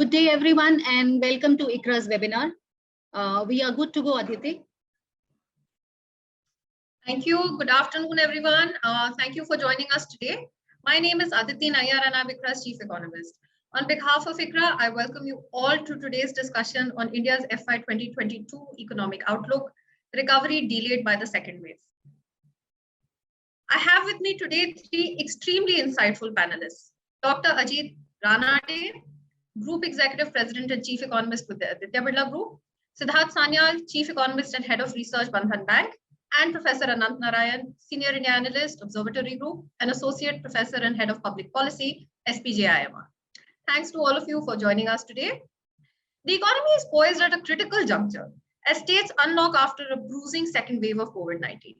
Good day, everyone, and welcome to ICRA's webinar. We are good to go, Aditi. Thank you. Good afternoon, everyone. Thank you for joining us today. My name is Aditi Nayyar and I'm ICRA's Chief Economist. On behalf of ICRA, I welcome you all to today's discussion on India's FY 2022 economic outlook, recovery delayed by the second wave. I have with me today three extremely insightful panelists. Dr. Ajit Ranade, Group Executive President and Chief Economist with the Aditya Birla Group, Siddharth Sanyal, Chief Economist and Head of Research, Bandhan Bank, and Professor Anant Narayan, Senior India Analyst, Observatory Group, and Associate Professor and Head of Public Policy, SPJIMR. Thanks to all of you for joining us today. The economy is poised at a critical juncture as states unlock after a bruising second wave of COVID-19.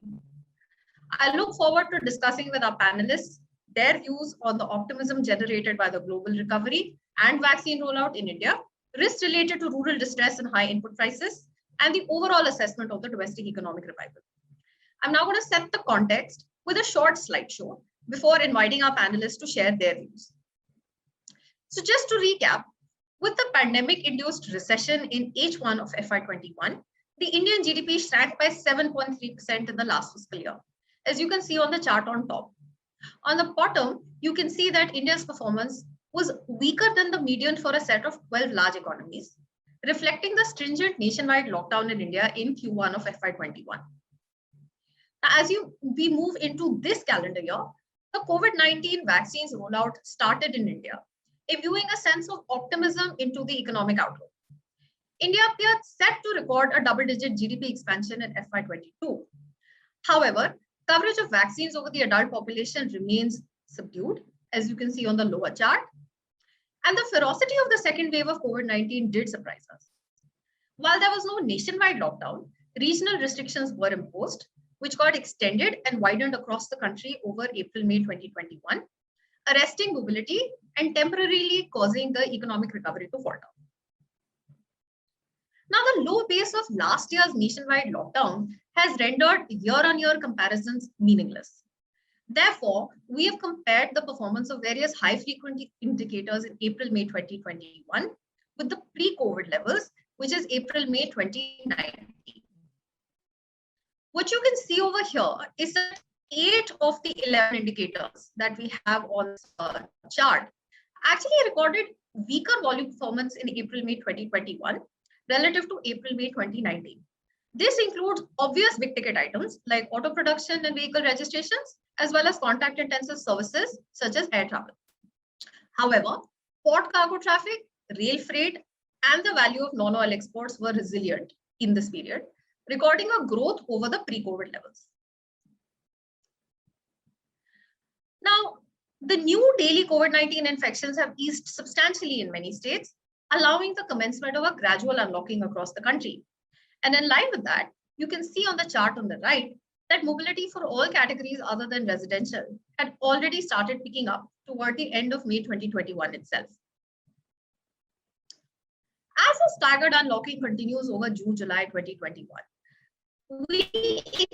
I look forward to discussing with our panelists their views on the optimism generated by the global recovery and vaccine rollout in India, risks related to rural distress and high input prices, and the overall assessment of the domestic economic revival. I'm now going to set the context with a short slideshow before inviting our panelists to share their views. So just to recap, with the pandemic-induced recession in H1 of FY21, the Indian GDP shrank by 7.3% in the last fiscal year, as you can see on the chart on top. On the bottom, you can see that India's performance was weaker than the median for a set of 12 large economies, reflecting the stringent nationwide lockdown in India in Q1 of FY21. Now, as we move into this calendar year, the COVID-19 vaccines rollout started in India, imbuing a sense of optimism into the economic outlook. India appeared set to record a double-digit GDP expansion in FY22. However, coverage of vaccines over the adult population remains subdued, as you can see on the lower chart. And the ferocity of the second wave of COVID-19 did surprise us. While there was no nationwide lockdown, regional restrictions were imposed, which got extended and widened across the country over April-May 2021, arresting mobility and temporarily causing the economic recovery to falter. Now, the low base of last year's nationwide lockdown has rendered year-on-year comparisons meaningless. Therefore, we have compared the performance of various high-frequency indicators in April-May 2021 with the pre-COVID levels, which is April-May 2019. What you can see over here is that 8 of the 11 indicators that we have on the chart actually recorded weaker volume performance in April-May 2021 relative to April-May 2019. This includes obvious big ticket items like auto production and vehicle registrations, as well as contact intensive services such as air travel. However, port cargo traffic, rail freight, and the value of non-oil exports were resilient in this period, recording a growth over the pre-COVID levels. Now, the new daily COVID-19 infections have eased substantially in many states, allowing the commencement of a gradual unlocking across the country. And in line with that, you can see on the chart on the right that mobility for all categories other than residential had already started picking up toward the end of May 2021 itself. As the staggered unlocking continues over June-July 2021, we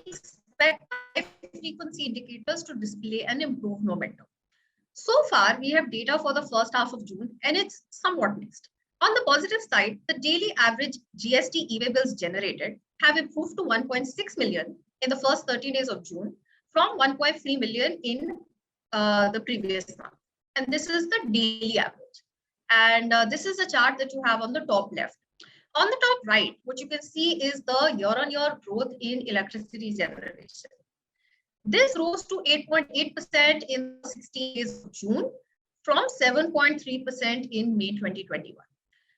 expect high-frequency indicators to display an improved momentum. So far, we have data for the first half of June, and it's somewhat mixed. On the positive side, the daily average GST e-way bills generated have improved to 1.6 million in the first 30 days of June from 1.3 million in the previous month. And this is the daily average. And this is the chart that you have on the top left. On the top right, what you can see is the year-on-year growth in electricity generation. This rose to 8.8% in 16 days of June from 7.3% in May 2021.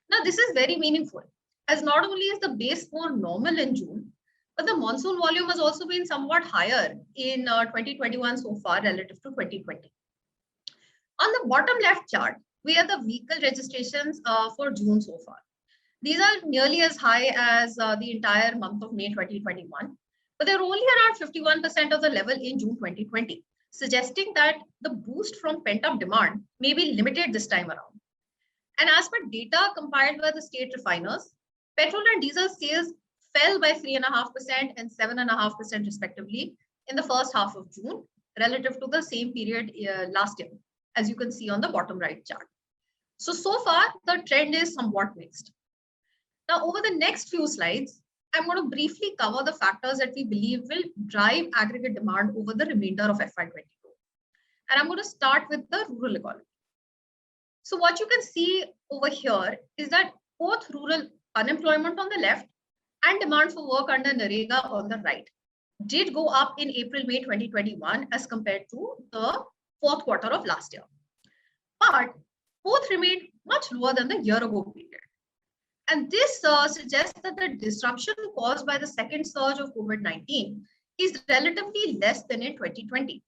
Now, this is very meaningful, as not only is the base more normal in June, but the monsoon volume has also been somewhat higher in 2021 so far relative to 2020. On the bottom left chart, we have the vehicle registrations for June so far. These are nearly as high as the entire month of May 2021, but they're only around 51% of the level in June 2020, suggesting that the boost from pent-up demand may be limited this time around. And as per data compiled by the state refiners, petrol and diesel sales fell by 3.5% and 7.5% respectively in the first half of June relative to the same period last year, as you can see on the bottom right chart. So far, the trend is somewhat mixed. Now, over the next few slides, I'm going to briefly cover the factors that we believe will drive aggregate demand over the remainder of FY22. And I'm going to start with the rural economy. So what you can see over here is that both rural unemployment on the left and demand for work under NREGA on the right did go up in April-May 2021 as compared to the fourth quarter of last year. But both remained much lower than the year-ago period. And this suggests that the disruption caused by the second surge of COVID-19 is relatively less than in 2020.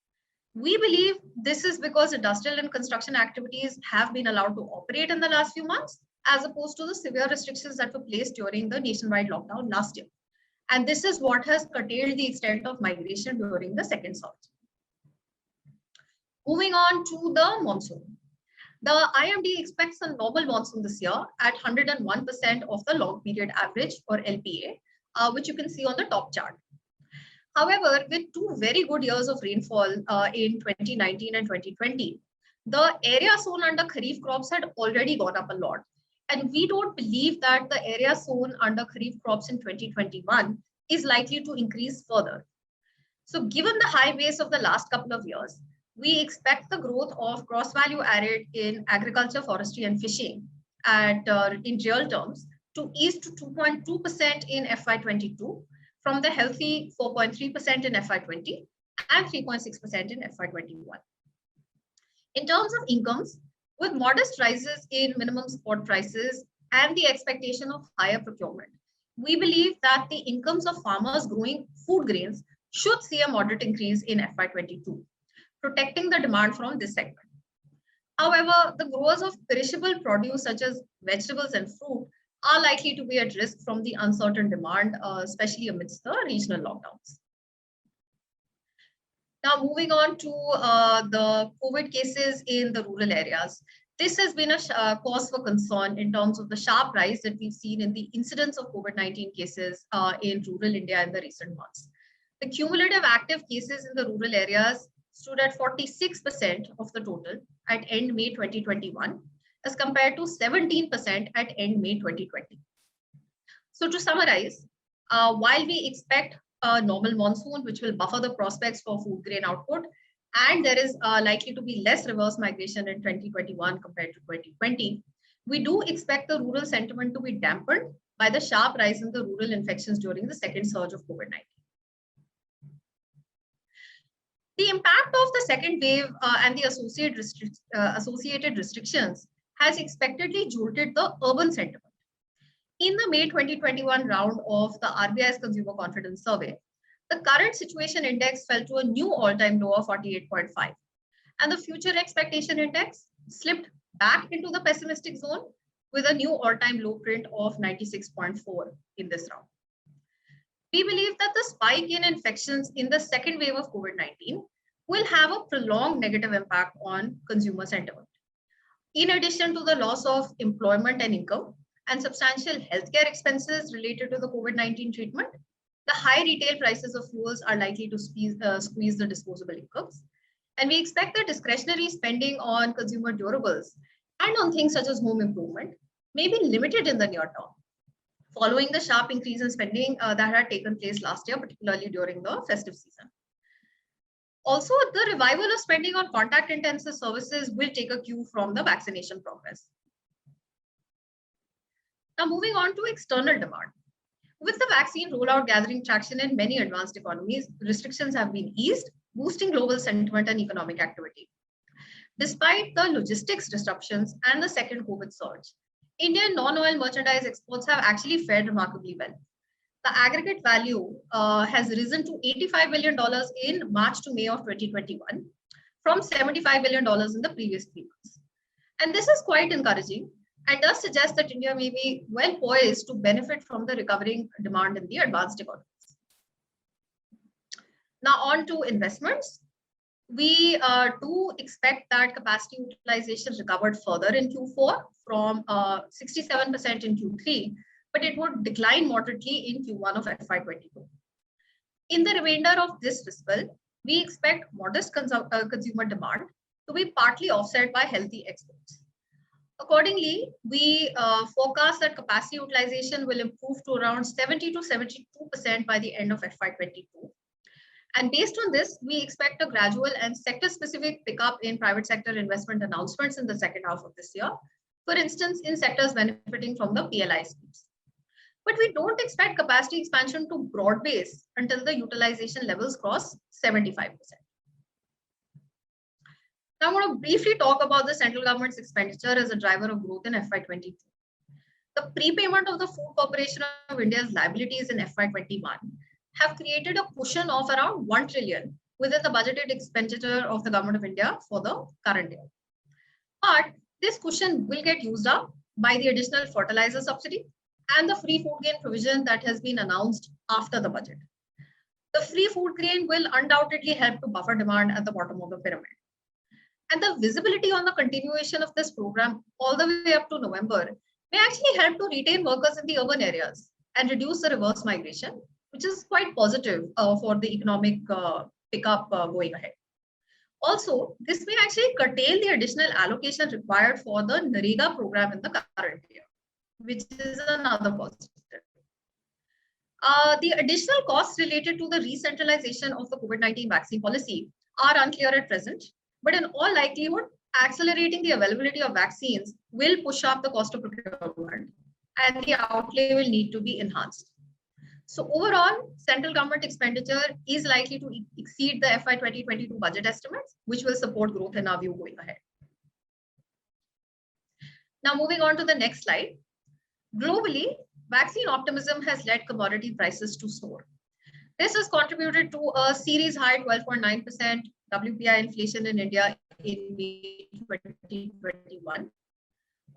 We believe this is because industrial and construction activities have been allowed to operate in the last few months, as opposed to the severe restrictions that were placed during the nationwide lockdown last year. And this is what has curtailed the extent of migration during the second surge. Moving on to the monsoon. The IMD expects a normal monsoon this year at 101% of the long period average, or LPA, which you can see on the top chart. However, with two very good years of rainfall in 2019 and 2020, the area sown under Kharif crops had already gone up a lot. And we don't believe that the area sown under Kharif crops in 2021 is likely to increase further. So given the high base of the last couple of years, we expect the growth of gross value added in agriculture, forestry, and fishing at in real terms to ease to 2.2% in FY22 from the healthy 4.3% in FY20 and 3.6% in FY21. In terms of incomes, with modest rises in minimum support prices and the expectation of higher procurement, we believe that the incomes of farmers growing food grains should see a moderate increase in FY22, protecting the demand from this segment. However, the growers of perishable produce such as vegetables and fruit are likely to be at risk from the uncertain demand, especially amidst the regional lockdowns. Now, moving on to the COVID cases in the rural areas. This has been a cause for concern in terms of the sharp rise that we've seen in the incidence of COVID-19 cases in rural India in the recent months. The cumulative active cases in the rural areas stood at 46% of the total at end May 2021, as compared to 17% at end May 2020. So to summarize, while we expect a normal monsoon, which will buffer the prospects for food grain output, and there is likely to be less reverse migration in 2021 compared to 2020, we do expect the rural sentiment to be dampened by the sharp rise in the rural infections during the second surge of COVID-19. The impact of the second wave and the associated restrictions has expectedly jolted the urban sentiment. In the May 2021 round of the RBI's Consumer Confidence Survey, the current situation index fell to a new all-time low of 48.5, and the future expectation index slipped back into the pessimistic zone with a new all-time low print of 96.4 in this round. We believe that the spike in infections in the second wave of COVID-19 will have a prolonged negative impact on consumer sentiment. In addition to the loss of employment and income and substantial healthcare expenses related to the COVID-19 treatment, the high retail prices of fuels are likely to squeeze the disposable incomes. And we expect that discretionary spending on consumer durables and on things such as home improvement may be limited in the near term, following the sharp increase in spending that had taken place last year, particularly during the festive season. Also, the revival of spending on contact-intensive services will take a cue from the vaccination progress. Now, moving on to external demand. With the vaccine rollout gathering traction in many advanced economies, restrictions have been eased, boosting global sentiment and economic activity. Despite the logistics disruptions and the second COVID surge, Indian non-oil merchandise exports have actually fared remarkably well. The aggregate value has risen to $85 billion in March to May of 2021 from $75 billion in the previous 3 months. And this is quite encouraging and does suggest that India may be well poised to benefit from the recovering demand in the advanced economies. Now on to investments. We do expect that capacity utilization recovered further in Q4 from 67% in Q3, but it would decline moderately in Q1 of FY22. In the remainder of this fiscal, we expect modest consumer demand to be partly offset by healthy exports. Accordingly, we forecast that capacity utilization will improve to around 70 to 72% by the end of FY22. And based on this, we expect a gradual and sector-specific pickup in private sector investment announcements in the second half of this year, for instance, in sectors benefiting from the PLI schemes. But we don't expect capacity expansion to broad base until the utilization levels cross 75%. Now, I'm going to briefly talk about the central government's expenditure as a driver of growth in FY22. The prepayment of the Food Corporation of India's liabilities in FY21 have created a cushion of around 1 trillion within the budgeted expenditure of the Government of India for the current year. But this cushion will get used up by the additional fertilizer subsidy and the free food grain provision that has been announced after the budget. The free food grain will undoubtedly help to buffer demand at the bottom of the pyramid. And the visibility on the continuation of this program all the way up to November may actually help to retain workers in the urban areas and reduce the reverse migration, which is quite positive for the economic pickup going ahead. Also, this may actually curtail the additional allocation required for the NREGA program in the current year, which is another positive. The additional costs related to the re-centralization of the COVID-19 vaccine policy are unclear at present, but in all likelihood, accelerating the availability of vaccines will push up the cost of procurement and the outlay will need to be enhanced. So overall, central government expenditure is likely to exceed the FY 2022 budget estimates, which will support growth in our view going ahead. Now moving on to the next slide. Globally, vaccine optimism has led commodity prices to soar. This has contributed to a series high 12.9% WPI inflation in India in May 2021.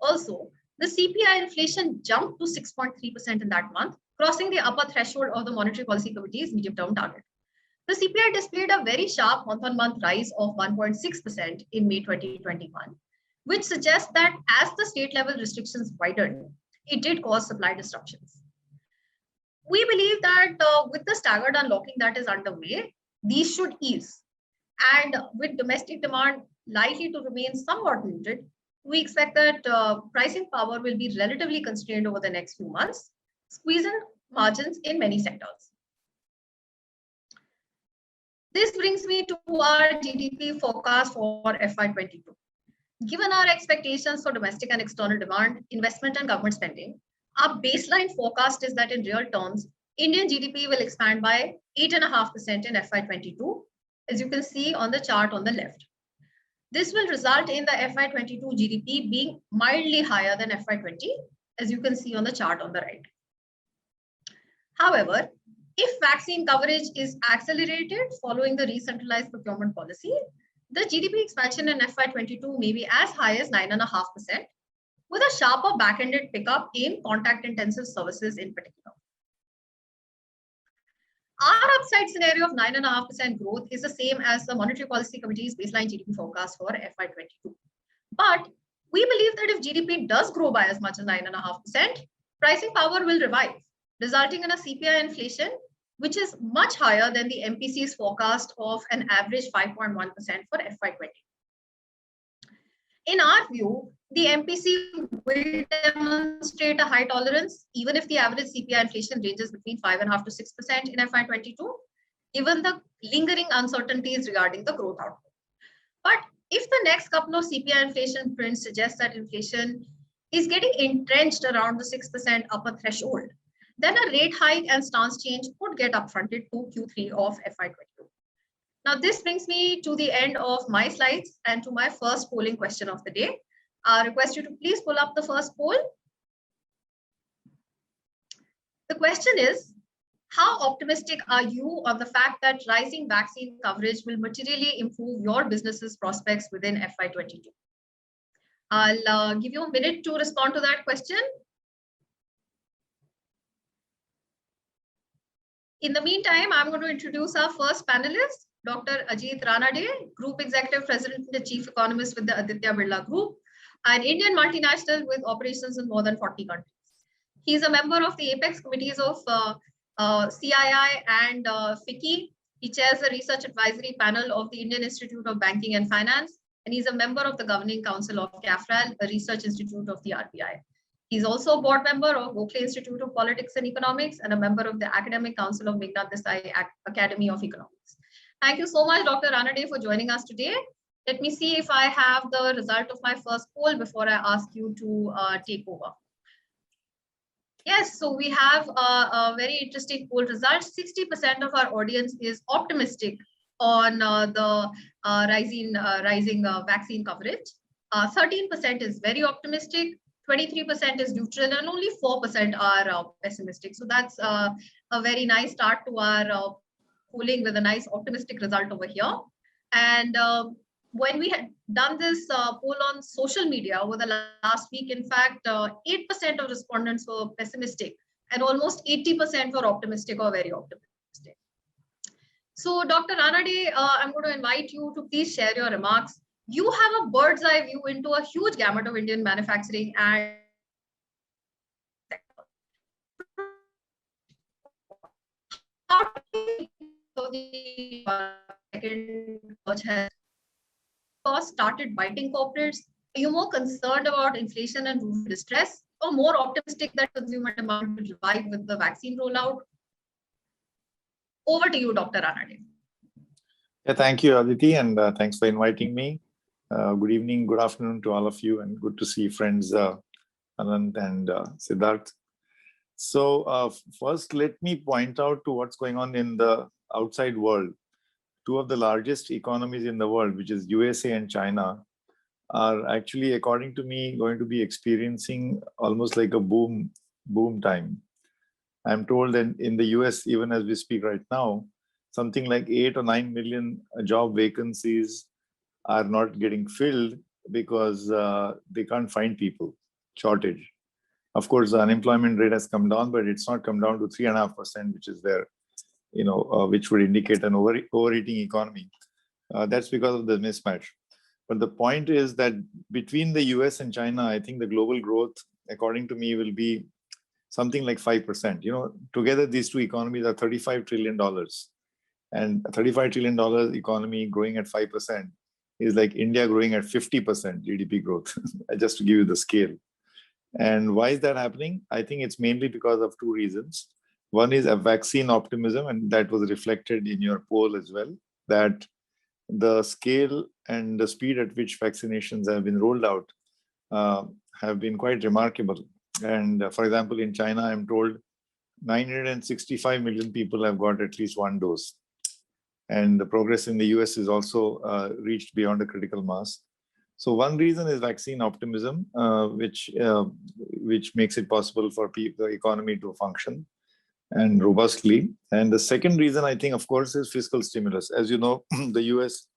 Also, the CPI inflation jumped to 6.3% in that month, crossing the upper threshold of the Monetary Policy Committee's medium-term target. The CPI displayed a very sharp month-on-month rise of 1.6% in May 2021, which suggests that as the state-level restrictions widened, it did cause supply disruptions. We believe that with the staggered unlocking that is underway, these should ease. And with domestic demand likely to remain somewhat muted, we expect that pricing power will be relatively constrained over the next few months, squeezing margins in many sectors. This brings me to our GDP forecast for FY22. Given our expectations for domestic and external demand, investment and government spending, our baseline forecast is that in real terms, Indian GDP will expand by 8.5% in FY22, as you can see on the chart on the left. This will result in the FY22 GDP being mildly higher than FY20, as you can see on the chart on the right. However, if vaccine coverage is accelerated following the re-centralized procurement policy, the GDP expansion in FY22 may be as high as 9.5%, with a sharper back-ended pickup in contact-intensive services in particular. Our upside scenario of 9.5% growth is the same as the Monetary Policy Committee's baseline GDP forecast for FY22. But we believe that if GDP does grow by as much as 9.5%, pricing power will revive, resulting in a CPI inflation which is much higher than the MPC's forecast of an average 5.1% for FY20. In our view, the MPC will demonstrate a high tolerance, even if the average CPI inflation ranges between 5.5% to 6% in FY22, given the lingering uncertainties regarding the growth outlook. But if the next couple of CPI inflation prints suggest that inflation is getting entrenched around the 6% upper threshold, then a rate hike and stance change could get upfronted to Q3 of FY22. Now, this brings me to the end of my slides and to my first polling question of the day. I request you to please pull up the first poll. The question is, how optimistic are you on the fact that rising vaccine coverage will materially improve your business's prospects within FY22? I'll give you a minute to respond to that question. In the meantime, I'm going to introduce our first panelist, Dr. Ajit Ranade, Group Executive President and Chief Economist with the Aditya Birla Group, an Indian multinational with operations in more than 40 countries. He is a member of the Apex Committees of CII and FICCI. He chairs the Research Advisory Panel of the Indian Institute of Banking and Finance and he's a member of the Governing Council of CAFRAL, a research institute of the RBI. He's also a board member of Gokhale Institute of Politics and Economics and a member of the Academic Council of Meghnad Desai Academy of Economics. Thank you so much, Dr. Ranade, for joining us today. Let me see if I have the result of my first poll before I ask you to take over. Yes, so we have a very interesting poll result. 60% of our audience is optimistic on the rising vaccine coverage. 13% is very optimistic, 23% is neutral, and only 4% are pessimistic. So that's a very nice start to our polling with a nice optimistic result over here. And when we had done this poll on social media over the last week, in fact, 8% of respondents were pessimistic and almost 80% were optimistic or very optimistic. So Dr. Ranade, I'm going to invite you to please share your remarks. You have a bird's eye view into a huge gamut of Indian manufacturing and cost started biting corporates. Are you more concerned about inflation and rural distress, or more optimistic that consumer demand will revive with the vaccine rollout? Over to you, Dr. Ranade. Yeah, thank you, Aditi, and thanks for inviting me. Good evening, good afternoon to all of you, and good to see friends Anand and Siddharth. So first, let me point out to what's going on in the outside world. Two of the largest economies in the world, which is USA and China, are actually, according to me, going to be experiencing almost like a boom time. I'm told that in the US, even as we speak right now, something like 8 or 9 million job vacancies are not getting filled because they can't find people, shortage. Of course, the unemployment rate has come down, but it's not come down to 3.5%, which is there, which would indicate an overheating economy. That's because of the mismatch. But the point is that between the US and China, I think the global growth, according to me, will be something like 5%. Together, these two economies are $35 trillion. And a $35 trillion economy growing at 5% is like India growing at 50% GDP growth, just to give you the scale. And why is that happening? I think it's mainly because of two reasons. One is a vaccine optimism, and that was reflected in your poll as well, that the scale and the speed at which vaccinations have been rolled out have been quite remarkable. And for example, in China, I'm told 965 million people have got at least one dose. And the progress in the US is also reached beyond a critical mass. So one reason is vaccine optimism, which makes it possible for the economy to function and robustly. And the second reason, I think, of course, is fiscal stimulus. As you know, the US,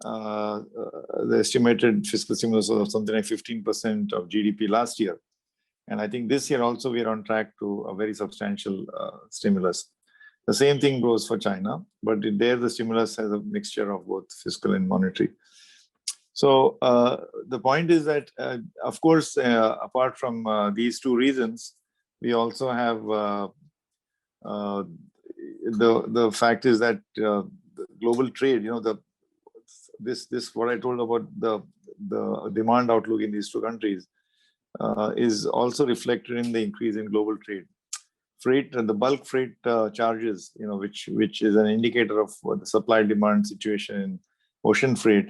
the estimated fiscal stimulus was something like 15% of GDP last year. And I think this year also we are on track to a very substantial stimulus. The same thing goes for China, but there the stimulus has a mixture of both fiscal and monetary. So the point is that, of course, apart from these two reasons, we also have the fact is that the global trade, this what I told about the demand outlook in these two countries is also reflected in the increase in global trade. Freight and the bulk freight charges, which is an indicator of the supply demand situation in ocean freight.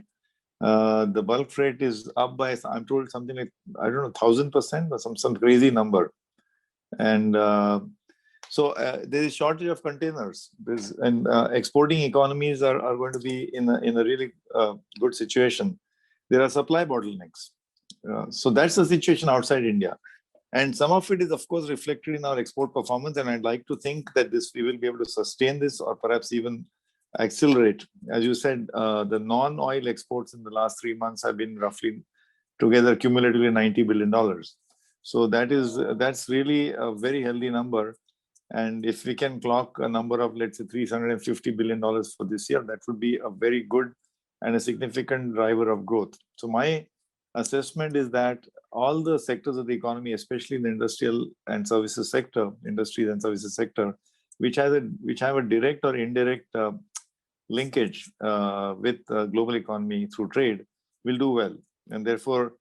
The bulk freight is up by, I'm told, something like, I don't know, 1,000% or some crazy number. And so there is shortage of containers. And exporting economies are going to be in a really good situation. There are supply bottlenecks. So that's the situation outside India. And some of it is, of course, reflected in our export performance. And I'd like to think that we will be able to sustain this or perhaps even accelerate. As you said, the non-oil exports in the last 3 months have been roughly together cumulatively $90 billion. So that's really a very healthy number. And if we can clock a number of, let's say, $350 billion for this year, that would be a very good and a significant driver of growth. So my assessment is that all the sectors of the economy, especially in the industries and services sector, which have a direct or indirect linkage with the global economy through trade, will do well. And therefore,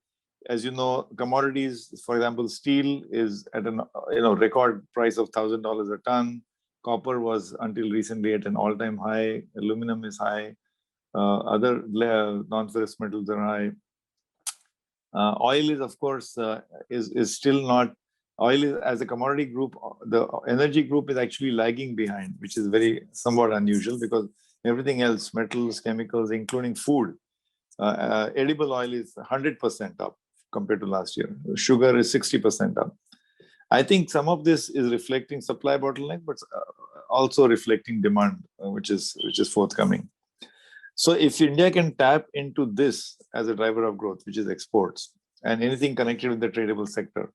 as you know, commodities, for example, steel is at an record price of $1,000 a ton. Copper was until recently at an all-time high. Aluminum is high. Other non-ferrous metals are high. Oil is, of course, is still not. Oil is, as a commodity group, the energy group is actually lagging behind, which is somewhat unusual because everything else, metals, chemicals, including food, edible oil is 100% up compared to last year. Sugar is 60% up. I think some of this is reflecting supply bottleneck, but also reflecting demand, which is forthcoming. So if India can tap into this as a driver of growth, which is exports, and anything connected with the tradable sector,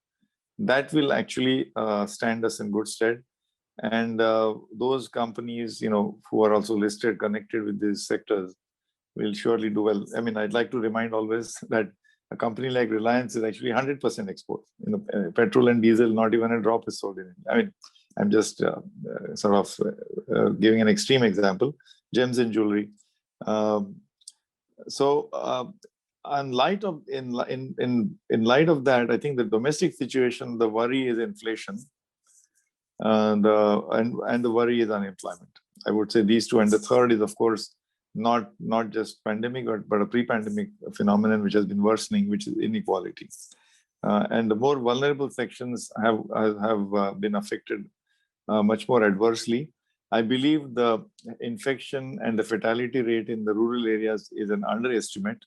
that will actually stand us in good stead. And those companies, who are also listed, connected with these sectors, will surely do well. I mean, I'd like to remind always that a company like Reliance is actually 100% export. Petrol and diesel, not even a drop is sold in India. I mean, I'm just sort of giving an extreme example. Gems and jewelry. In light of that, I think the domestic situation, the worry is inflation, and the worry is unemployment. I would say these two, and the third is, of course, not just pandemic, but a pre-pandemic phenomenon which has been worsening, which is inequality. And the more vulnerable sections have been affected much more adversely. I believe the infection and the fatality rate in the rural areas is an underestimate.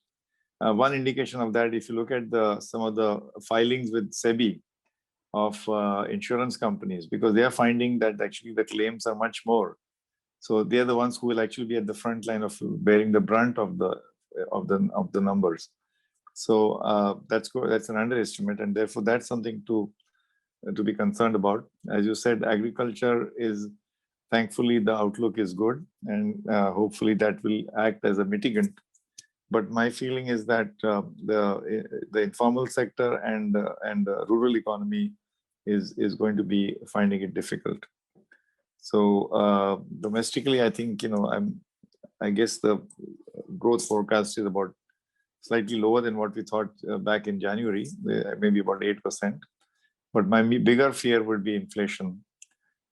One indication of that, if you look at some of the filings with SEBI of insurance companies, because they are finding that actually the claims are much more. So they are the ones who will actually be at the front line of bearing the brunt of the numbers. So that's an underestimate, and therefore that's something to be concerned about. As you said, agriculture is, thankfully, the outlook is good, and hopefully that will act as a mitigant. But my feeling is that the informal sector and the rural economy is going to be finding it difficult. So domestically, I think I guess the growth forecast is about slightly lower than what we thought back in January, maybe about 8%. But my bigger fear would be inflation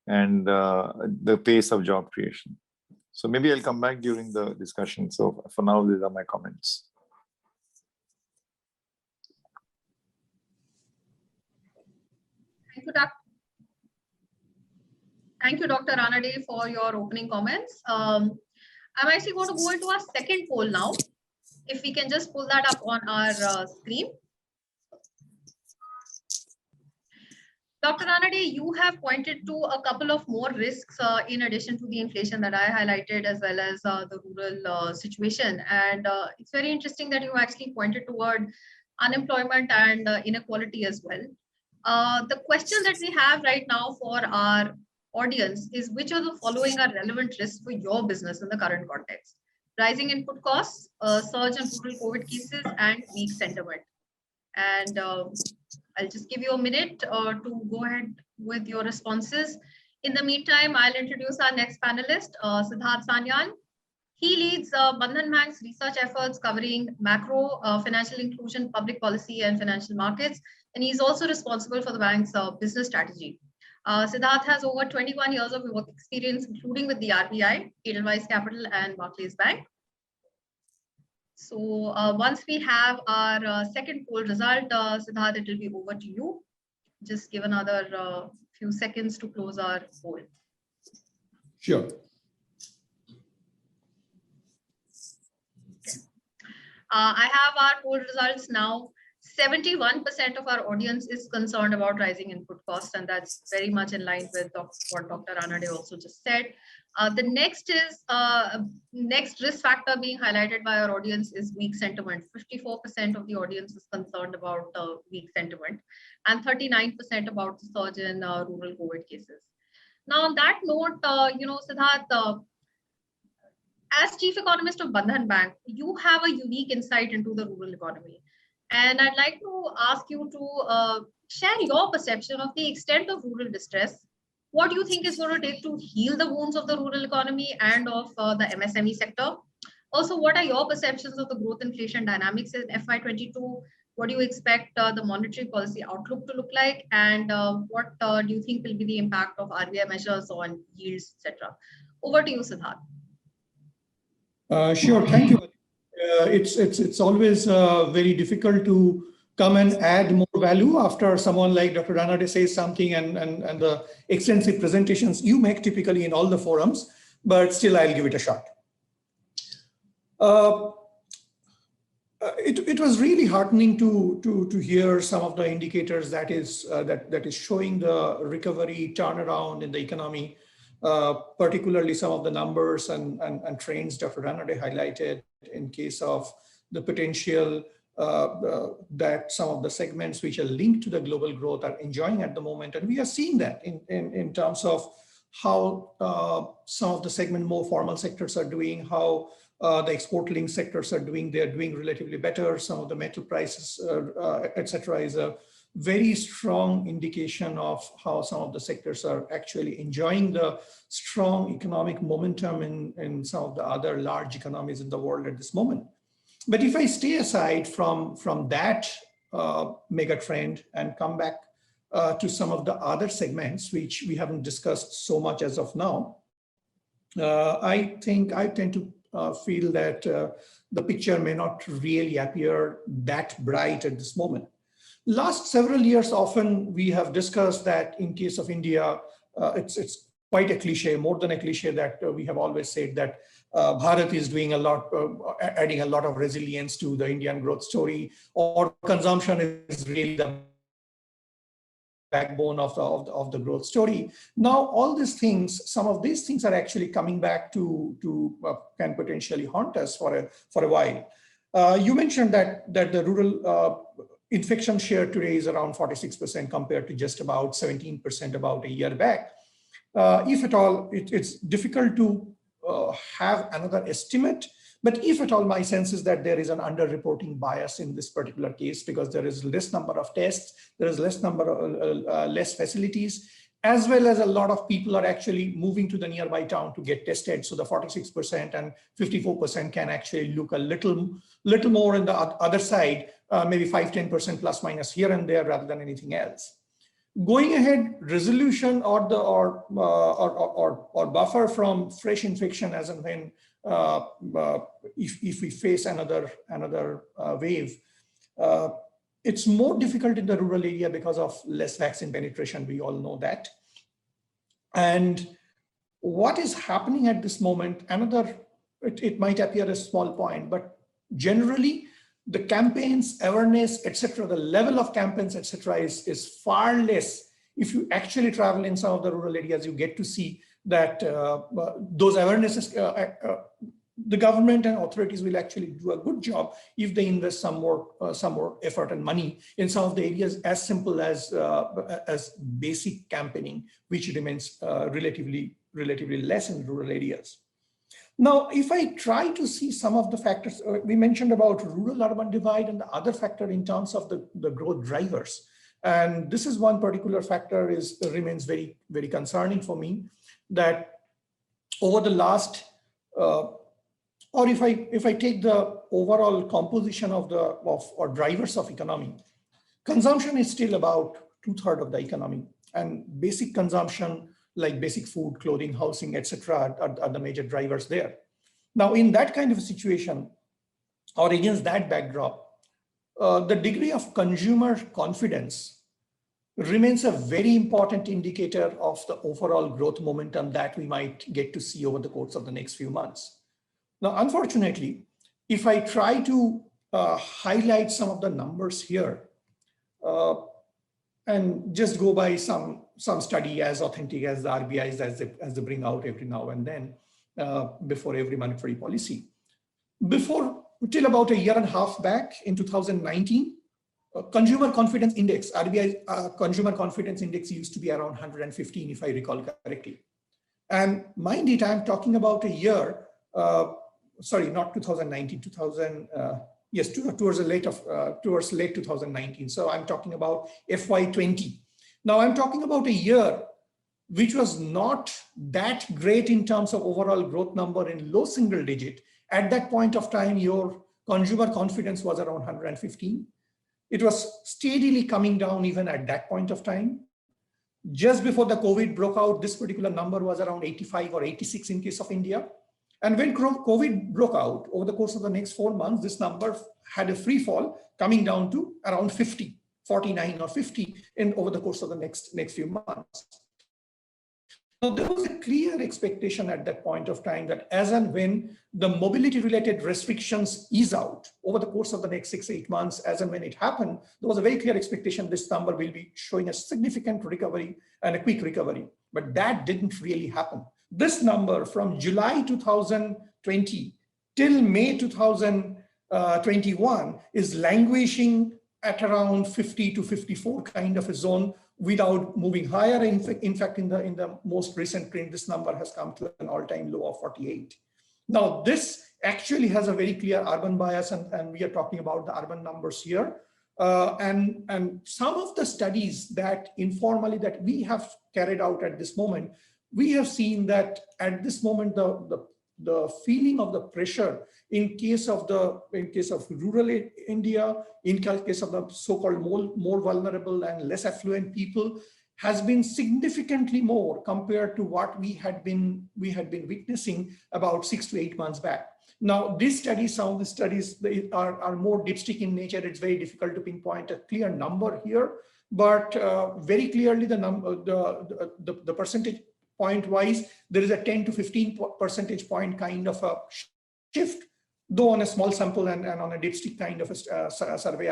and the pace of job creation. So maybe I'll come back during the discussion. So for now, these are my comments. Thank you, Dr. Ranade, for your opening comments. I'm actually going to go into our second poll now. If we can just pull that up on our screen. Dr. Ranade, you have pointed to a couple of more risks in addition to the inflation that I highlighted, as well as the rural situation. And it's very interesting that you actually pointed toward unemployment and inequality as well. The question that we have right now for our audience is, which of the following are relevant risks for your business in the current context? Rising input costs, surge in rural COVID cases, and weak sentiment. And I'll just give you a minute to go ahead with your responses. In the meantime, I'll introduce our next panelist, Siddharth Sanyal. He leads Bandhan Bank's research efforts covering macro, financial inclusion, public policy, and financial markets. And he's also responsible for the bank's business strategy. Siddharth has over 21 years of work experience, including with the RBI, Edelweiss Capital, and Barclays Bank. So once we have our second poll result, Siddharth, it will be over to you. Just give another few seconds to close our poll. Sure. Okay. I have our poll results now. 71% of our audience is concerned about rising input costs, and that's very much in line with what Dr. Ranade also just said. The next risk factor being highlighted by our audience is weak sentiment. 54% of the audience is concerned about weak sentiment, and 39% about the surge in rural COVID cases. Now, on that note, Siddharth, as Chief Economist of Bandhan Bank, you have a unique insight into the rural economy. And I'd like to ask you to share your perception of the extent of rural distress. What do you think is going to take to heal the wounds of the rural economy and of the MSME sector? Also, what are your perceptions of the growth inflation dynamics in FY22? What do you expect the monetary policy outlook to look like? And what do you think will be the impact of RBI measures on yields, etc.? Over to you, Siddharth. Sure, thank you. It's always very difficult to come and add more value after someone like Dr. Ranade says something and the extensive presentations you make typically in all the forums, but still I'll give it a shot. It was really heartening to hear some of the indicators that is showing the recovery turnaround in the economy, particularly some of the numbers and trends Dr. Ranade highlighted in case of the potential that some of the segments which are linked to the global growth are enjoying at the moment. And we are seeing that in terms of how some of the segment more formal sectors are doing, how the export linked sectors are doing, they're doing relatively better. Some of the metal prices, etc., is a very strong indication of how some of the sectors are actually enjoying the strong economic momentum in some of the other large economies in the world at this moment. But if I stay aside from that mega trend and come back to some of the other segments, which we haven't discussed so much as of now, I think I tend to feel that the picture may not really appear that bright at this moment. Last several years, often we have discussed that in case of India, it's quite a cliche, more than a cliche, that we have always said that Bharat is doing a lot, adding a lot of resilience to the Indian growth story, or consumption is really the backbone of the growth story. Now, all these things, some of these things are actually coming back to can potentially haunt us for a while. You mentioned that the rural infection share today is around 46% compared to just about 17% about a year back. If at all, it's difficult to have another estimate, but if at all, my sense is that there is an underreporting bias in this particular case because there is less number of tests, there is less facilities, as well as a lot of people are actually moving to the nearby town to get tested. So the 46% and 54% can actually look a little more on the other side, maybe 5-10% plus minus here and there rather than anything else. Going ahead, resolution or buffer from fresh infection as and when if we face another wave, it's more difficult in the rural area because of less vaccine penetration. We all know that. And what is happening at this moment, it might appear a small point, but generally the campaigns, awareness, etc., the level of campaigns, etc., is far less. If you actually travel in some of the rural areas, you get to see that those awarenesses, the government and authorities will actually do a good job if they invest some more effort and money in some of the areas as simple as basic campaigning, which remains relatively less in rural areas. Now, if I try to see some of the factors, we mentioned about rural-urban divide and the other factor in terms of the growth drivers. And this is one particular factor remains very, very concerning for me, that over the last, or if I take the overall composition of drivers of economy, consumption is still about 2/3 of the economy, and basic consumption like basic food, clothing, housing, etc., are the major drivers there. Now, in that kind of a situation, or against that backdrop, the degree of consumer confidence remains a very important indicator of the overall growth momentum that we might get to see over the course of the next few months. Now, unfortunately, if I try to highlight some of the numbers here, and just go by some study as authentic as the RBI's as they bring out every now and then before every monetary policy. Till about a year and a half back in 2019, consumer confidence index, RBI consumer confidence index used to be around 115, if I recall correctly. And mind it, I'm talking about a year, sorry, not 2019, yes, towards late 2019. So I'm talking about FY20. Now I'm talking about a year which was not that great in terms of overall growth number in low single digit. At that point of time, your consumer confidence was around 115. It was steadily coming down even at that point of time. Just before the COVID broke out, this particular number was around 85 or 86 in case of India. And when COVID broke out, over the course of the next 4 months, this number had a free fall coming down to around 50, 49 or 50 over the course of the next few months. So there was a clear expectation at that point of time that as and when the mobility related restrictions ease out over the course of the next 6-8 months, as and when it happened, there was a very clear expectation this number will be showing a significant recovery and a quick recovery. But that didn't really happen. This number from July 2020 till May 2021 is languishing at around 50 to 54 kind of a zone without moving higher. In fact, in the most recent print, this number has come to an all-time low of 48. Now, this actually has a very clear urban bias, and we are talking about the urban numbers here. And some of the studies that informally that we have carried out at this moment, we have seen that at this moment, the feeling of the pressure in case of rural India, in case of the so-called more vulnerable and less affluent people, has been significantly more compared to what we had been witnessing about 6 to 8 months back. Now, these studies, some of the studies, they are more dipstick in nature. It's very difficult to pinpoint a clear number here, but very clearly the percentage point wise, there is a 10 to 15 percentage point kind of a shift, though on a small sample and on a dipstick kind of a survey.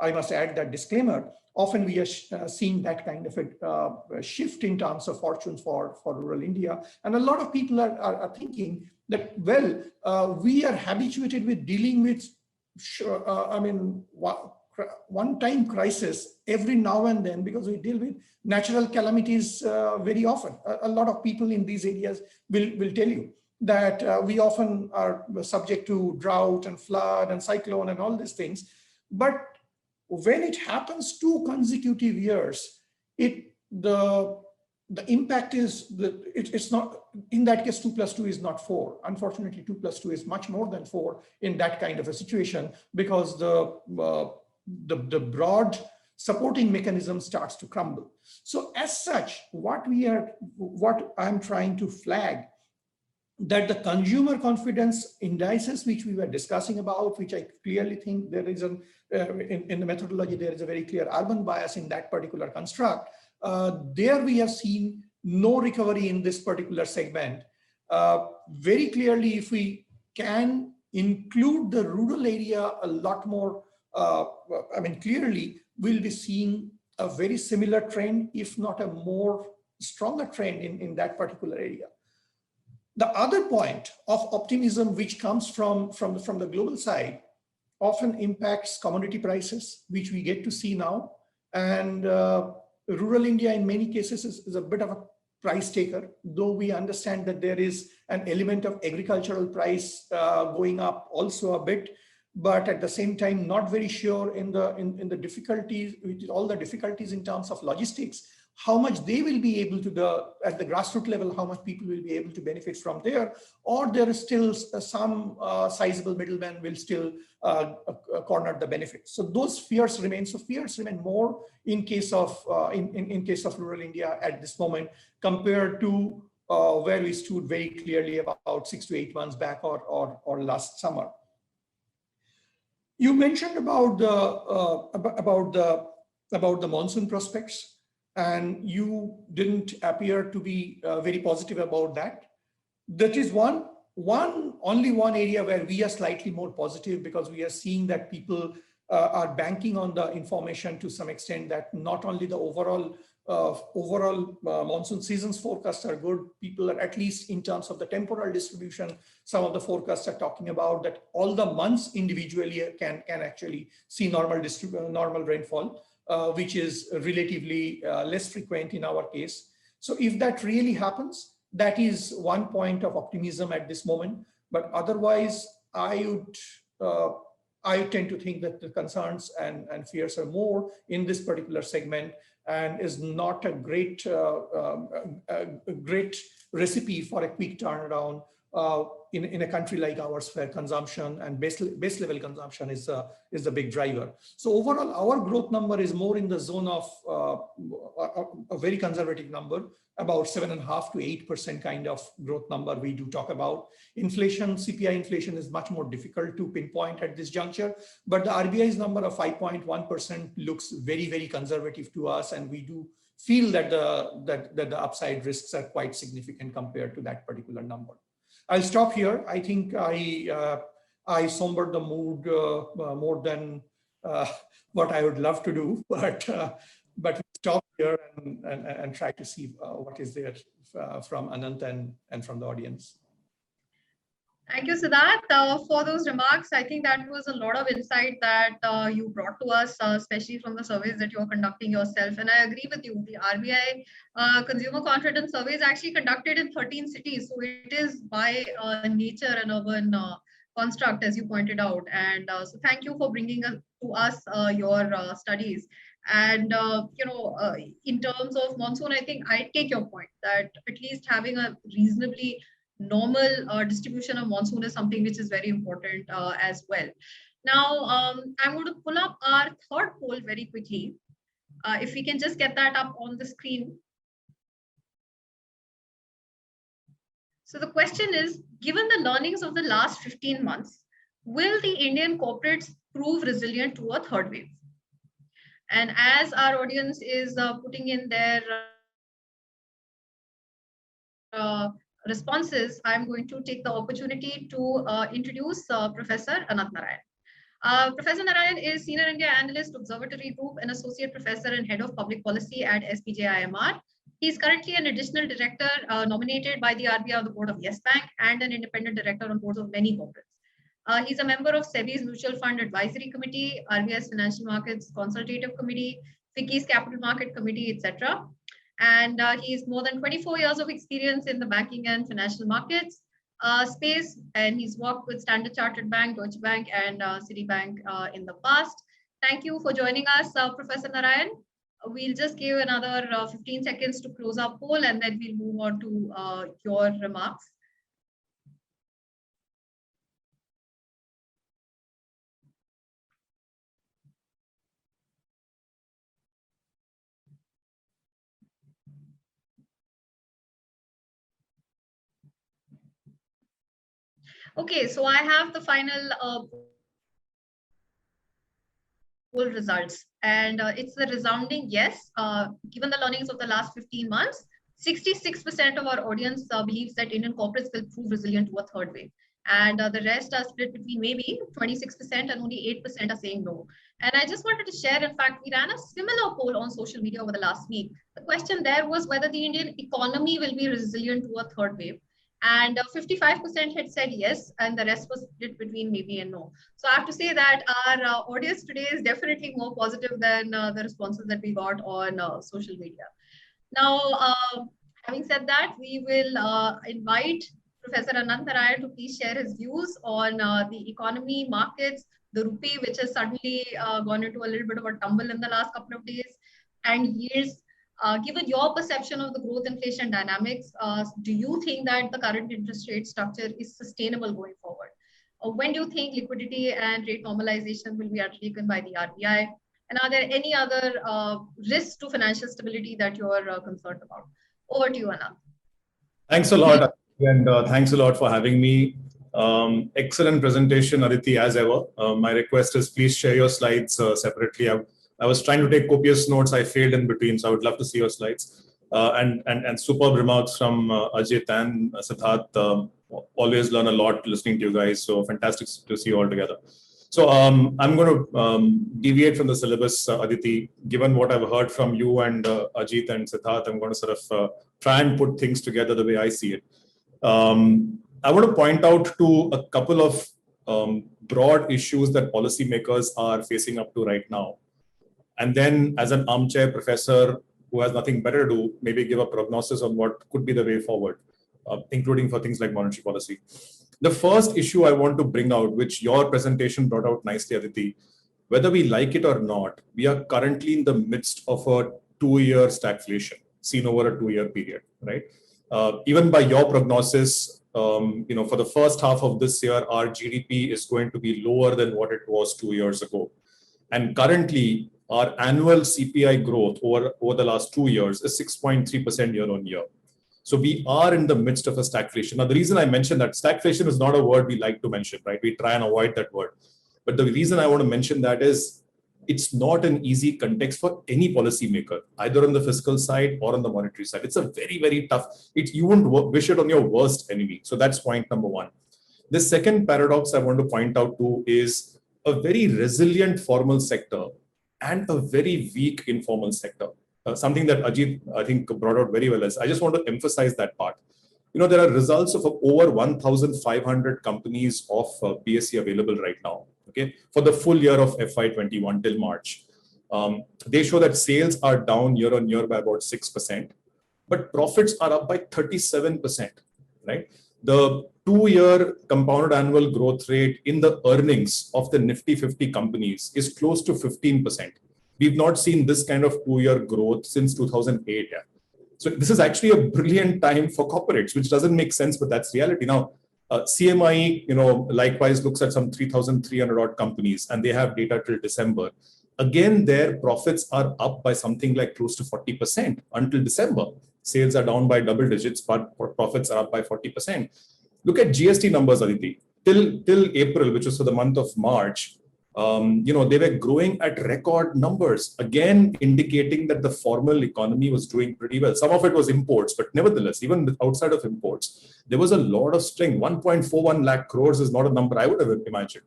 I must add that disclaimer. Often we are seeing that kind of a shift in terms of fortunes for rural India. And a lot of people are thinking that, well, we are habituated with dealing with, one-time crisis every now and then, because we deal with natural calamities very often. A lot of people in these areas will tell you that we often are subject to drought and flood and cyclone and all these things. But when it happens 2 consecutive years, the impact is that it's not, in that case, 2 plus 2 is not 4. Unfortunately, 2 plus 2 is much more than 4 in that kind of a situation, because the broad supporting mechanism starts to crumble. So as such, what I'm trying to flag, that the consumer confidence indices, which we were discussing about, which I clearly think there is in the methodology, there is a very clear urban bias in that particular construct. There we have seen no recovery in this particular segment. Very clearly, if we can include the rural area a lot more, clearly we'll be seeing a very similar trend, if not a more stronger trend in that particular area. The other point of optimism which comes from the global side often impacts commodity prices, which we get to see now. And rural India in many cases is a bit of a price taker, though we understand that there is an element of agricultural price going up also a bit, but at the same time, not very sure in the difficulties, with all the difficulties in terms of logistics, how much they will be able to, at the grassroots level, how much people will be able to benefit from there, or there is still some sizable middlemen will still corner the benefits. So those fears remain. So fears remain more in case of in case of rural India at this moment, compared to where we stood very clearly about 6 to 8 months back or last summer. You mentioned about the monsoon prospects, and you didn't appear to be very positive about that. That is only one area where we are slightly more positive, because we are seeing that people are banking on the information to some extent, that not only the overall monsoon seasons forecasts are good, people are, at least in terms of the temporal distribution, some of the forecasts are talking about that all the months individually can actually see normal rainfall, which is relatively less frequent in our case. So if that really happens, that is one point of optimism at this moment. But otherwise, I tend to think that the concerns and fears are more in this particular segment, and is not a great recipe for a quick turnaround in a country like ours, where consumption and base level consumption is the big driver. So overall, our growth number is more in the zone of a very conservative number, about 7.5 to 8% kind of growth number we do talk about. Inflation, CPI inflation is much more difficult to pinpoint at this juncture, but the RBI's number of 5.1% looks very, very conservative to us, and we do feel that the upside risks are quite significant compared to that particular number. I'll stop here. I think I sombered the mood more than what I would love to do, but we stop here and try to see what is there from Anant and from the audience. Thank you, Siddharth, for those remarks. I think that was a lot of insight that you brought to us, especially from the surveys that you're conducting yourself. And I agree with you. The RBI Consumer Confidence Survey is actually conducted in 13 cities. So it is by nature an urban construct, as you pointed out. And so thank you for bringing to us your studies. And, in terms of monsoon, I think I take your point that at least having a reasonably normal distribution of monsoon is something which is very important as well. Now, I'm going to pull up our third poll very quickly. If we can just get that up on the screen. So the question is, given the learnings of the last 15 months, will the Indian corporates prove resilient to a third wave? And as our audience is putting in their responses, I'm going to take the opportunity to introduce Professor Anant Narayan. Professor Narayan is Senior India Analyst, Observatory Group, and Associate Professor and Head of Public Policy at SPJIMR. He is currently an additional director nominated by the RBI on the board of Yes Bank and an independent director on boards of many corporates. He's a member of SEBI's Mutual Fund Advisory Committee, RBI's Financial Markets Consultative Committee, FICCI's Capital Market Committee, etc. And he's more than 24 years of experience in the banking and financial markets space, and he's worked with Standard Chartered Bank, Deutsche Bank, and Citibank in the past. Thank you for joining us, Professor Narayan. We'll just give another 15 seconds to close our poll, and then we'll move on to your remarks. Okay, so I have the final poll results, and it's the resounding yes. Given the learnings of the last 15 months, 66% of our audience believes that Indian corporates will prove resilient to a third wave. And the rest are split between maybe 26% and only 8% are saying no. And I just wanted to share, in fact, we ran a similar poll on social media over the last week. The question there was whether the Indian economy will be resilient to a third wave. And 55% had said yes, and the rest was split between maybe and no. So I have to say that our audience today is definitely more positive than the responses that we got on social media. Now, having said that, we will invite Professor Anant Narayan to please share his views on the economy, markets, the rupee, which has suddenly gone into a little bit of a tumble in the last couple of days, and yields. Given your perception of the growth inflation dynamics, do you think that the current interest rate structure is sustainable going forward? When do you think liquidity and rate normalization will be undertaken by the RBI? And are there any other risks to financial stability that you are concerned about? Over to you, Anant. Thanks a lot, and thanks a lot for having me. Excellent presentation, Aditi, as ever. My request is please share your slides separately. I was trying to take copious notes. I failed in between, so I would love to see your slides. And superb remarks from Ajit and Siddharth. Always learn a lot listening to you guys. So fantastic to see you all together. So I'm going to deviate from the syllabus, Aditi. Given what I've heard from you and Ajit and Siddharth, I'm going to sort of try and put things together the way I see it. I want to point out to a couple of broad issues that policymakers are facing up to right now. And then as an armchair professor who has nothing better to do, maybe give a prognosis on what could be the way forward, including for things like monetary policy. The first issue I want to bring out, which your presentation brought out nicely, Aditi, whether we like it or not, we are currently in the midst of a 2-year stagflation seen over a 2-year period, right? Even by your prognosis, for the first half of this year, our GDP is going to be lower than what it was 2 years ago. And currently, our annual CPI growth over the last 2 years is 6.3% year on year. So we are in the midst of a stagflation. Now, the reason I mentioned that stagflation is not a word we like to mention, right? We try and avoid that word. But the reason I want to mention that is it's not an easy context for any policymaker, either on the fiscal side or on the monetary side. It's a very, very tough, you wouldn't wish it on your worst enemy. So that's point number one. The second paradox I want to point out to is a very resilient formal sector and a very weak informal sector. Something that Ajit, I think, brought out very well is, I just want to emphasize that part. There are results of over 1,500 companies of PSE available right now, okay, for the full year of FY21 till March. They show that sales are down year on year by about 6%, but profits are up by 37%, right? The 2-year compounded annual growth rate in the earnings of the Nifty 50 companies is close to 15%. We've not seen this kind of 2-year growth since 2008. Yeah. So this is actually a brilliant time for corporates, which doesn't make sense, but that's reality. Now, CMI, likewise looks at some 3,300 odd companies, and they have data till December. Again, their profits are up by something like close to 40% until December. Sales are down by double digits, but profits are up by 40%. Look at GST numbers, Aditi. Till April, which was for the month of March, they were growing at record numbers, again indicating that the formal economy was doing pretty well. Some of it was imports, but nevertheless, even outside of imports, there was a lot of strength. 1.41 lakh crores is not a number I would have imagined.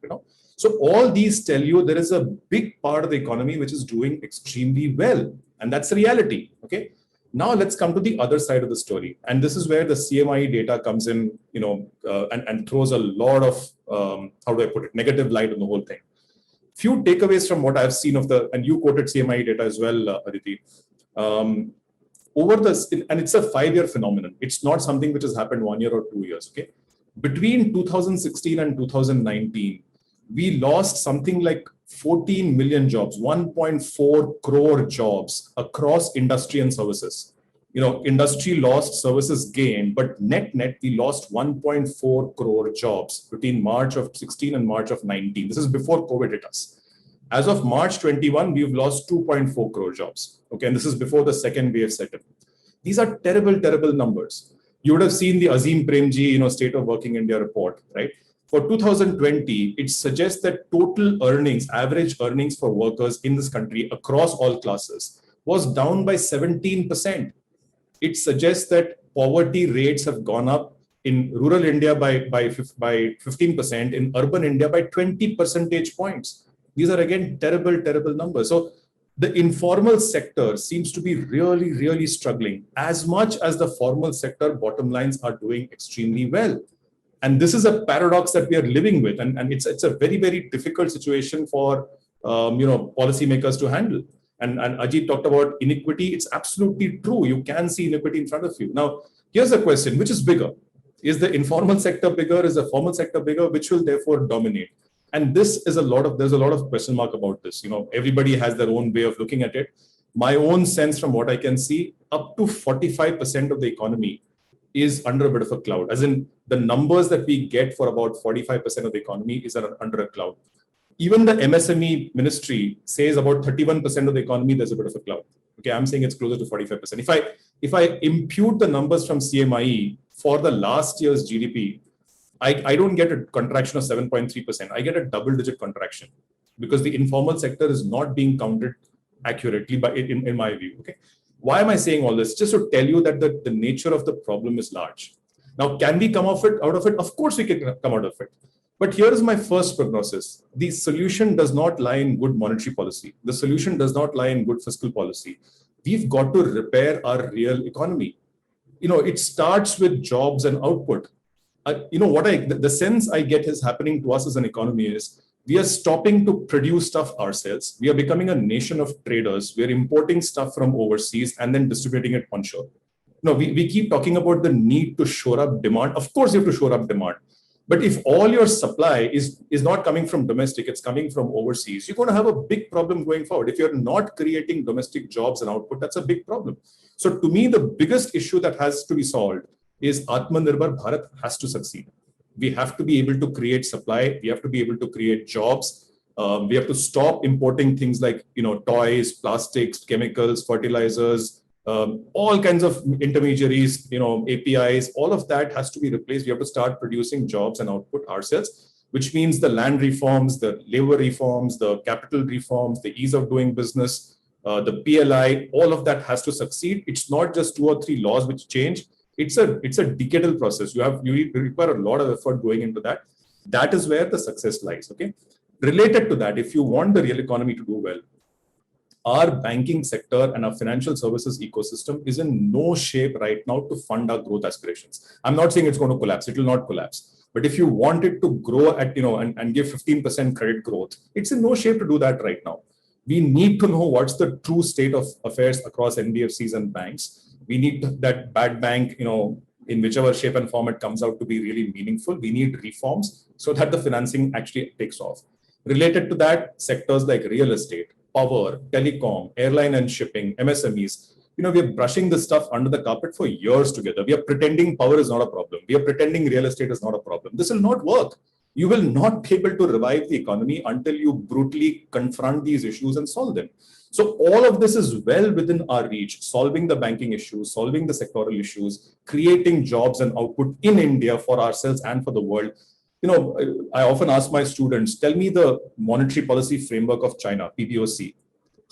So all these tell you there is a big part of the economy which is doing extremely well, and that's the reality. Okay. Now let's come to the other side of the story, and this is where the CMI data comes in, and throws a lot of negative light on the whole thing. Few takeaways from what I've seen and you quoted CMI data as well, Aditi. And it's a 5-year phenomenon. It's not something which has happened 1 year or 2 years. Okay, between 2016 and 2019, we lost something like 14 million jobs, 1.4 crore jobs across industry and services. Industry lost, services gained, but net, we lost 1.4 crore jobs between March of 16 and March of 19. This is before COVID hit us. As of March 21, we've lost 2.4 crore jobs. Okay, and this is before the second wave set in. These are terrible, terrible numbers. You would have seen the Azim Premji, State of Working India report, right? For 2020, it suggests that total earnings, average earnings for workers in this country across all classes was down by 17%. It suggests that poverty rates have gone up in rural India by 15%, in urban India by 20 percentage points. These are again terrible, terrible numbers. So the informal sector seems to be really, really struggling as much as the formal sector bottom lines are doing extremely well. And this is a paradox that we are living with. And it's a very, very difficult situation for policymakers to handle. And Ajit talked about inequity. It's absolutely true. You can see inequity in front of you. Now, here's the question: which is bigger? Is the informal sector bigger? Is the formal sector bigger? Which will therefore dominate? And there's a lot of question mark about this. Everybody has their own way of looking at it. My own sense from what I can see, up to 45% of the economy is under a bit of a cloud. As in, the numbers that we get for about 45% of the economy is under a cloud. Even the MSME ministry says about 31% of the economy, there's a bit of a cloud. Okay, I'm saying it's closer to 45%. If I impute the numbers from CMI for the last year's GDP, I don't get a contraction of 7.3%. I get a double-digit contraction because the informal sector is not being counted accurately in my view. Okay, why am I saying all this? Just to tell you that the nature of the problem is large. Now, can we come out of it? Of course, we can come out of it. But here is my first prognosis. The solution does not lie in good monetary policy. The solution does not lie in good fiscal policy. We've got to repair our real economy. It starts with jobs and output. The sense I get is happening to us as an economy is we are stopping to produce stuff ourselves. We are becoming a nation of traders. We are importing stuff from overseas and then distributing it onshore. We keep talking about the need to shore up demand. Of course, you have to shore up demand. But if all your supply is not coming from domestic, it's coming from overseas, you're going to have a big problem going forward. If you're not creating domestic jobs and output, that's a big problem. So to me, the biggest issue that has to be solved is Atmanirbhar Bharat has to succeed. We have to be able to create supply. We have to be able to create jobs. We have to stop importing things like, toys, plastics, chemicals, fertilizers, all kinds of intermediaries, APIs. All of that has to be replaced. We have to start producing jobs and output ourselves, which means the land reforms, the labor reforms, the capital reforms, the ease of doing business, the PLI, all of that has to succeed. It's not just 2 or 3 laws which change. It's a decadal process. You require a lot of effort going into that. That is where the success lies. Okay. Related to that, if you want the real economy to do well, our banking sector and our financial services ecosystem is in no shape right now to fund our growth aspirations. I'm not saying it's going to collapse. It will not collapse. But if you want it to grow at, and give 15% credit growth, it's in no shape to do that right now. We need to know what's the true state of affairs across NBFCs and banks. We need that bad bank, in whichever shape and form it comes out to be really meaningful. We need reforms so that the financing actually takes off. Related to that, sectors like real estate, power, telecom, airline and shipping, MSMEs, we are brushing this stuff under the carpet for years together. We are pretending power is not a problem. We are pretending real estate is not a problem. This will not work. You will not be able to revive the economy until you brutally confront these issues and solve them. So all of this is well within our reach, solving the banking issues, solving the sectoral issues, creating jobs and output in India for ourselves and for the world. I often ask my students, tell me the monetary policy framework of China, PBOC.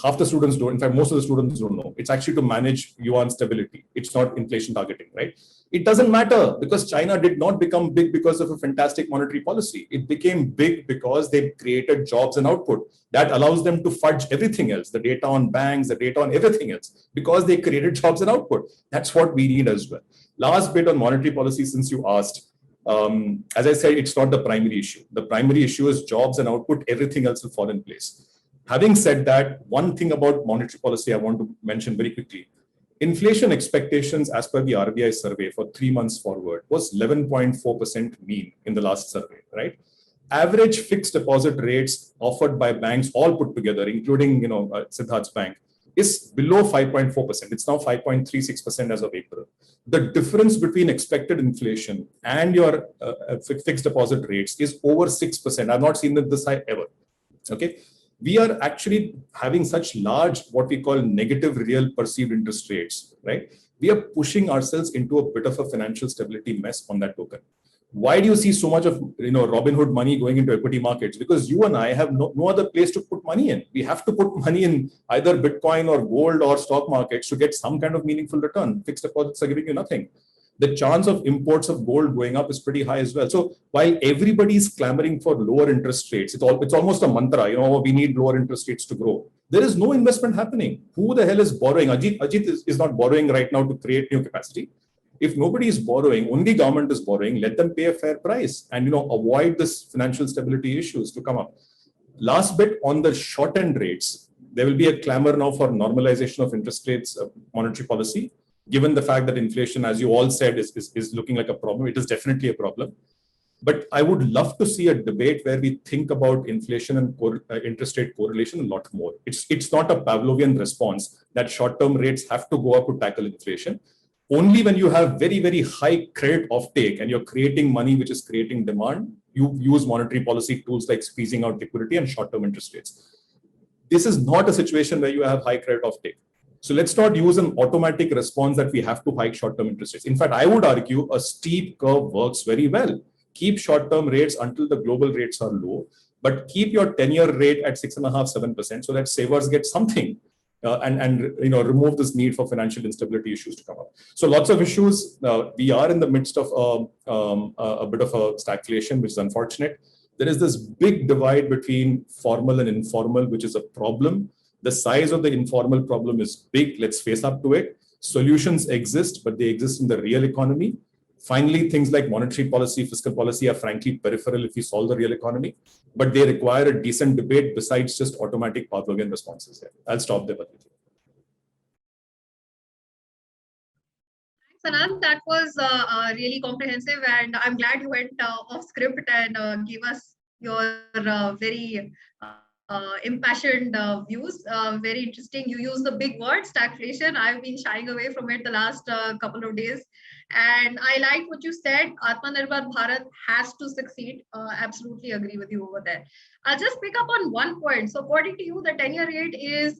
Half the students don't, in fact, most of the students don't know. It's actually to manage yuan stability. It's not inflation targeting, right? It doesn't matter because China did not become big because of a fantastic monetary policy. It became big because they created jobs and output. That allows them to fudge everything else, the data on banks, the data on everything else, because they created jobs and output. That's what we need as well. Last bit on monetary policy, since you asked. As I said, it's not the primary issue. The primary issue is jobs and output. Everything else will fall in place. Having said that, one thing about monetary policy I want to mention very quickly. Inflation expectations as per the RBI survey for 3 months forward was 11.4% mean in the last survey, right? Average fixed deposit rates offered by banks all put together, including Siddharth's bank, is below 5.4%. It's now 5.36% as of April. The difference between expected inflation and your fixed deposit rates is over 6%. I've not seen this high ever. Okay. We are actually having such large, what we call negative real perceived interest rates, right? We are pushing ourselves into a bit of a financial stability mess on that token. Why do you see so much of Robinhood money going into equity markets? Because you and I have no other place to put money in. We have to put money in either Bitcoin or gold or stock markets to get some kind of meaningful return. Fixed deposits are giving you nothing. The chance of imports of gold going up is pretty high as well. So while everybody is clamoring for lower interest rates, it's almost a mantra, we need lower interest rates to grow. There is no investment happening. Who the hell is borrowing? Ajit is not borrowing right now to create new capacity. If nobody is borrowing, only government is borrowing, let them pay a fair price and avoid this financial stability issues to come up. Last bit on the short end rates, there will be a clamor now for normalization of interest rates, monetary policy. Given the fact that inflation, as you all said, is looking like a problem, it is definitely a problem. But I would love to see a debate where we think about inflation and interest rate correlation a lot more. It's not a Pavlovian response that short-term rates have to go up to tackle inflation. Only when you have very, very high credit offtake and you're creating money which is creating demand, you use monetary policy tools like squeezing out liquidity and short-term interest rates. This is not a situation where you have high credit offtake. So let's not use an automatic response that we have to hike short-term interest rates. In fact, I would argue a steep curve works very well. Keep short-term rates until the global rates are low, but keep your 10-year rate at 6.5%, 7% so that savers get something and remove this need for financial instability issues to come up. So lots of issues. We are in the midst of a bit of a stagflation, which is unfortunate. There is this big divide between formal and informal, which is a problem. The size of the informal problem is big. Let's face up to it. Solutions exist, but they exist in the real economy. Finally, things like monetary policy, fiscal policy are frankly peripheral if we solve the real economy, but they require a decent debate besides just automatic Pavlovian responses here. I'll stop there. Thanks, Anand. That was really comprehensive, and I'm glad you went off script and gave us your very impassioned views. Very interesting. You use the big word stagflation. I've been shying away from it the last couple of days, And I like what you said, Atmanirbhar Bharat has to succeed. Absolutely agree with you over there. I'll just pick up on one point. So according to you, the 10-year rate is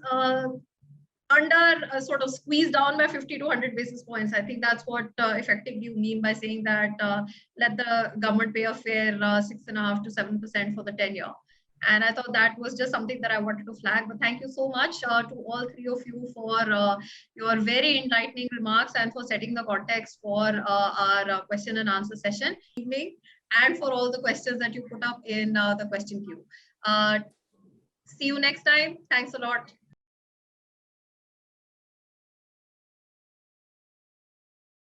under sort of squeezed down by 50 to 100 basis points. I think that's what effectively you mean by saying that let the government pay a fair 6.5% to 7% for the 10-year. And I thought that was just something that I wanted to flag. But thank you so much to all three of you for your very enlightening remarks and for setting the context for our question and answer session evening, and for all the questions that you put up in the question queue. See you next time. Thanks a lot.